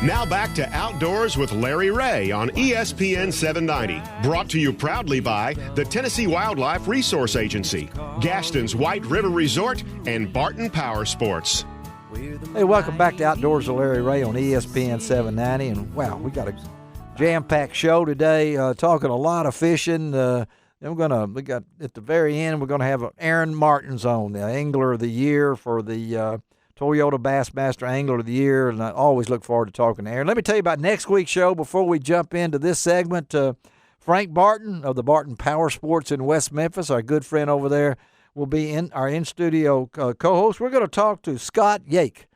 Now back to Outdoors with Larry Ray on ESPN 790. Brought to you proudly by the Tennessee Wildlife Resource Agency, Gaston's White River Resort, and Barton Power Sports. Hey, welcome back to Outdoors with Larry Ray on ESPN 790. And, wow, we got a jam-packed show today, talking a lot of fishing. Then we got at the very end, we're going to have Aaron Martins on, the Angler of the Year for the Toyota Bassmaster Angler of the Year, and I always look forward to talking to Aaron. Let me tell you about next week's show before we jump into this segment. Frank Barton of the Barton Power Sports in West Memphis, our good friend over there, will be our in-studio co-host. We're going to talk to Scott Yake.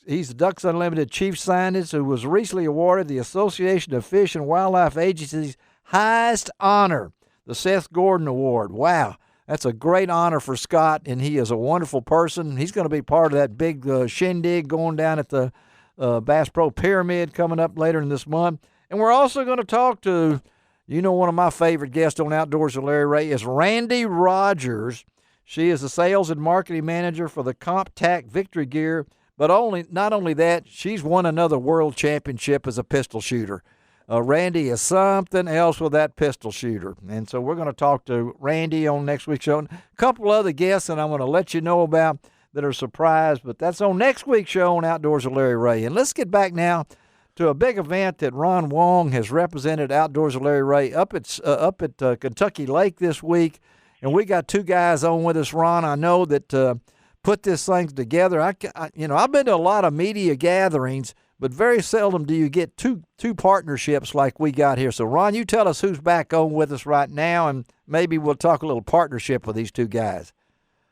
He's the Ducks Unlimited chief scientist who was recently awarded the Association of Fish and Wildlife Agency's highest honor, the Seth Gordon Award. Wow. That's a great honor for Scott, and he is a wonderful person. He's going to be part of that big shindig going down at the Bass Pro Pyramid coming up later in this month. And we're also going to talk to, one of my favorite guests on Outdoors with Larry Ray is Randy Rogers. She is the sales and marketing manager for the CompTac Victory Gear. But not only that, she's won another world championship as a pistol shooter. Randy is something else with that pistol shooter. And so we're going to talk to Randy on next week's show. And a couple other guests that I'm going to let you know about that are surprised, but that's on next week's show on Outdoors with Larry Ray. And let's get back now to a big event that Ron Wong has represented Outdoors with Larry Ray up at Kentucky Lake this week. And we got two guys on with us, Ron. I know that put this thing together. I've been to a lot of media gatherings, but very seldom do you get two partnerships like we got here. So, Ron, you tell us who's back on with us right now, and maybe we'll talk a little partnership with these two guys.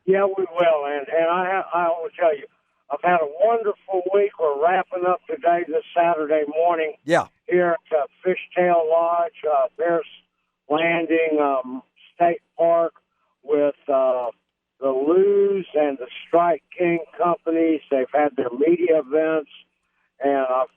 Yeah, we will, and I will tell you, I've had a wonderful week. We're wrapping up today, this Saturday morning. Yeah. Here at Fishtail Lodge, Bears Landing State Park with the Lews and the Strike King companies. They've had their media events. And I've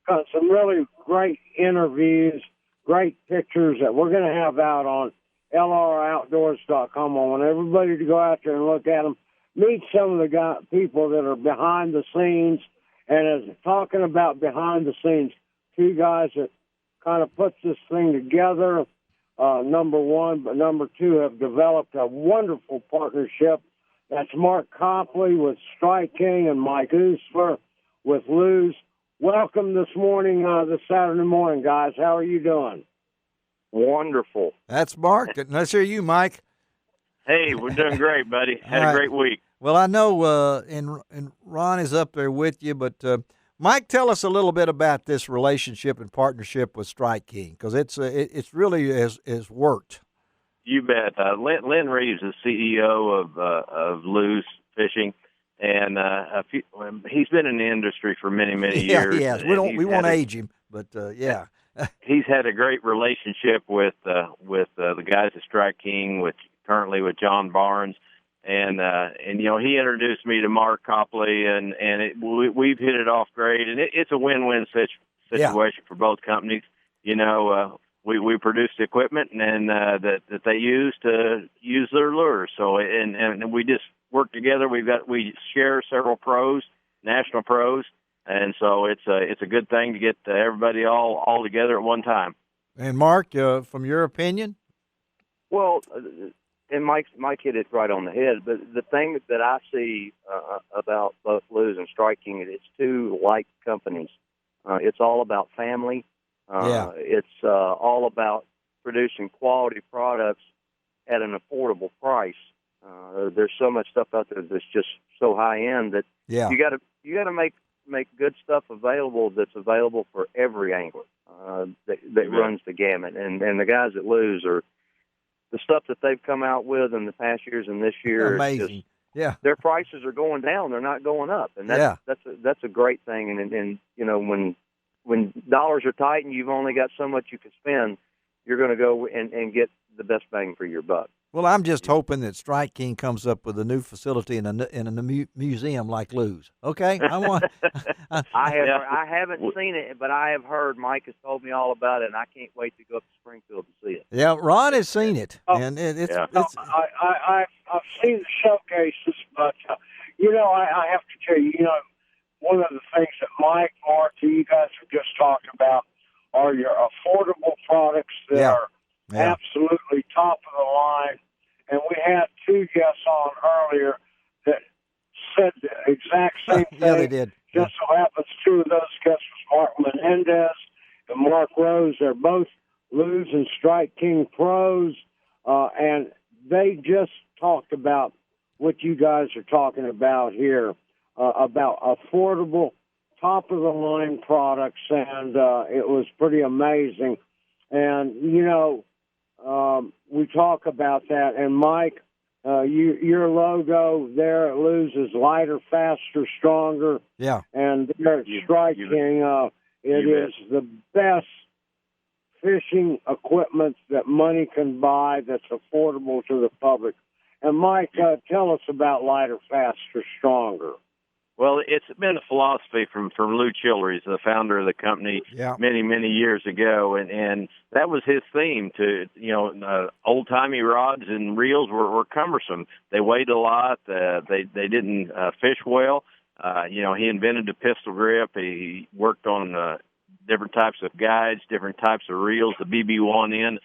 got some really great interviews, great pictures that we're going to have out on lroutdoors.com. I want everybody to go out there and look at them, meet some of the people that are behind the scenes. And as talking about behind the scenes, two guys that kind of put this thing together, number one, but number two, have developed a wonderful partnership. That's Mark Copley with Strike King and Mike Eustler with Lews. Welcome this morning, this Saturday morning, guys. How are you doing? Wonderful. That's Mark. Let's hear you, Mike. Hey, we're doing great, buddy. Had a great week. Well, I know, and Ron is up there with you, but Mike, tell us a little bit about this relationship and partnership with Strike King, because it's really has worked. You bet. Lynn Reeves is CEO of Lews Fishing. And he's been in the industry for many, many years. Yes, we won't age him, but yeah. He's had a great relationship with the guys at Strike King, currently with John Barnes, and he introduced me to Mark Copley, and we've hit it off great, and it's a win-win situation for both companies. We produce the equipment and that they use to use their lures. So and we just work together. We share several pros, national pros, and so it's a good thing to get everybody all together at one time. And Mark, from your opinion? Well, and Mike hit it right on the head. But the thing that I see about both Lews and Strike King, it's two like companies. It's all about family. It's all about producing quality products at an affordable price. There's so much stuff out there that's just so high end that you got to make good stuff available that's available for every angler that runs the gamut. And the guys at Lews are the stuff that they've come out with in the past years and this year. Amazing. Their prices are going down; they're not going up, and that's a great thing. And when dollars are tight and you've only got so much you can spend, you're going to go and get the best bang for your buck. Well, I'm just hoping that Strike King comes up with a new facility in a museum like Lews. Okay, I haven't seen it, but I have heard. Mike has told me all about it, and I can't wait to go up to Springfield to see it. Yeah, Ron has seen it, and it's. I've seen the showcases, but I have to tell you, one of the things that Mike, Marty, you guys have just talked about are your affordable products that are absolutely top of the line. And we had two guests on earlier that said the exact same thing. Yeah, they did. Just so happens two of those guests was Mark Menendez and Mark Rose. They're both Lews and Strike King pros, and they just talked about what you guys are talking about here, about affordable, top-of-the-line products, and it was pretty amazing. And, we talk about that, and Mike, your logo there at Lews is lighter, faster, stronger. Yeah. And there at Strike King, it is the best fishing equipment that money can buy that's affordable to the public. And Mike, tell us about lighter, faster, stronger. Well, it's been a philosophy from Lou Childress, the founder of the company, many, many years ago, and that was his theme. To old timey rods and reels were cumbersome. They weighed a lot. They didn't fish well. He invented the pistol grip. He worked on different types of guides, different types of reels. The BB1N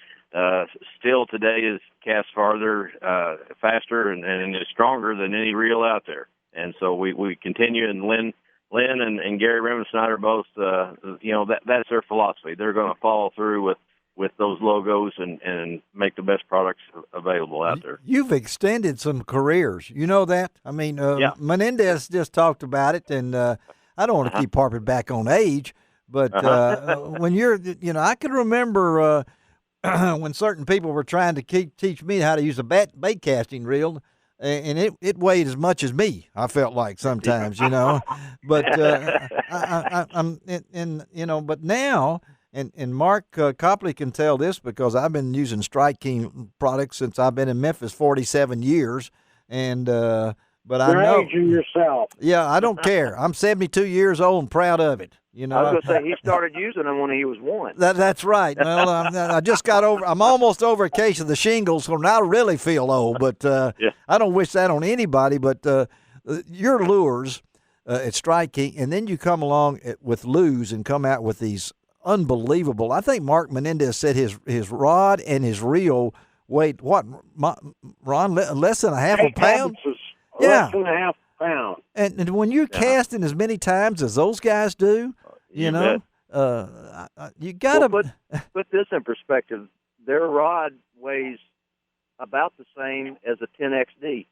still today is cast farther, faster, and is stronger than any reel out there. And so we continue, and Lynn and Gary Remensnyder both, that's their philosophy. They're going to follow through with those logos and make the best products available out there. You've extended some careers. You know that? I mean, Menendez just talked about it, and I don't want to keep harping back on age, but when you're, I can remember when certain people were trying to teach me how to use a bait casting reel, and it weighed as much as me. I felt like sometimes, but but now, and Mark Copley can tell this because I've been using Strike King products since I've been in Memphis 47 years, and but you're I know aging yourself. Yeah, I don't care. I'm 72 years old and proud of it. I was going to say he started using them when he was 1. That's right. Well, I just got over. I'm almost over a case of the shingles, so now I really feel old. But I don't wish that on anybody. But your lures at Strike King, and then you come along with Lews and come out with these unbelievable. I think Mark Menendez said his rod and his reel weighed what, Ron? Less than a half a pound. Less than a half pound. And when you're casting as many times as those guys do, you got to put this in perspective. Their rod weighs about the same as a 10XD.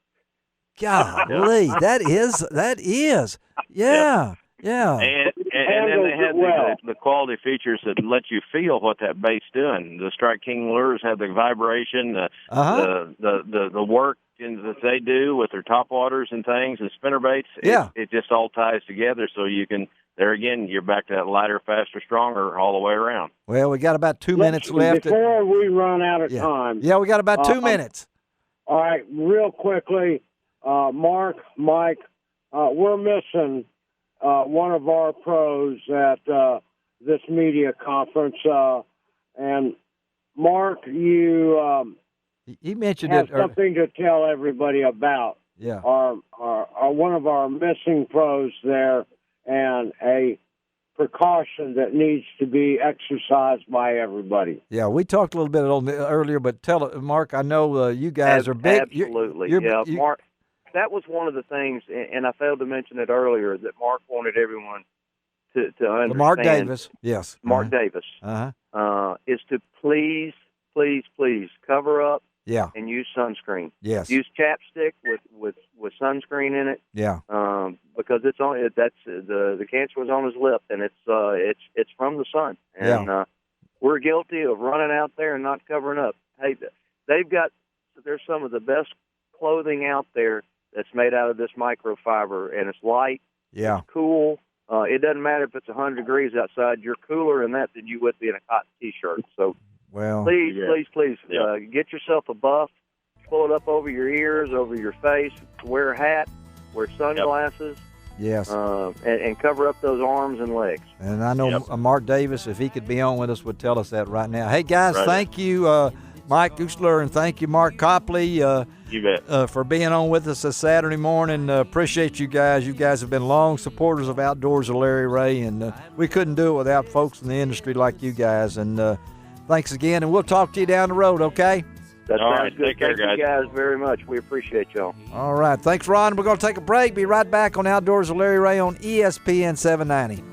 Golly, that is, yeah. And then they had the quality features that let you feel what that bait's doing. The Strike King lures have the vibration, the work that they do with their top waters and things and spinner baits. It just all ties together, so you can. There again, you're back to that lighter, faster, stronger all the way around. Well, we got about 2 minutes left. Before we run out of time. Yeah, we got about 2 minutes. All right, real quickly, Mark, Mike, we're missing one of our pros at this media conference. And, Mark, you mentioned have something to tell everybody about. Yeah. Our one of our missing pros there, and a precaution that needs to be exercised by everybody. Yeah, we talked a little bit earlier, but Mark, I know you guys are big. Absolutely. Mark, that was one of the things, and I failed to mention it earlier, that Mark wanted everyone to understand. Mark Davis, yes. Mark Davis. Is to please cover up and use sunscreen. Yes. Use chapstick with sunscreen in it. Yeah. Because it's on that's the cancer was on his lip, and it's from the sun. And we're guilty of running out there and not covering up. Hey, there's some of the best clothing out there that's made out of this microfiber, and it's light. Yeah. It's cool. It doesn't matter if it's 100 degrees outside. You're cooler in that than you would be in a cotton T-shirt. So please, get yourself a buff. Pull it up over your ears, over your face. Wear a hat. Wear sunglasses. Yes. And cover up those arms and legs. And I know Mark Davis, if he could be on with us, would tell us that right now. Hey, guys, thank you. Mike Eustler, and thank you, Mark Copley. You bet. For being on with us this Saturday morning. Appreciate you guys. You guys have been long supporters of Outdoors with Larry Ray, and we couldn't do it without folks in the industry like you guys. And thanks again, and we'll talk to you down the road, okay? That All sounds right, good. take care, Thank you guys very much. We appreciate y'all. All right. Thanks, Ron. We're going to take a break. Be right back on Outdoors with Larry Ray on ESPN 790.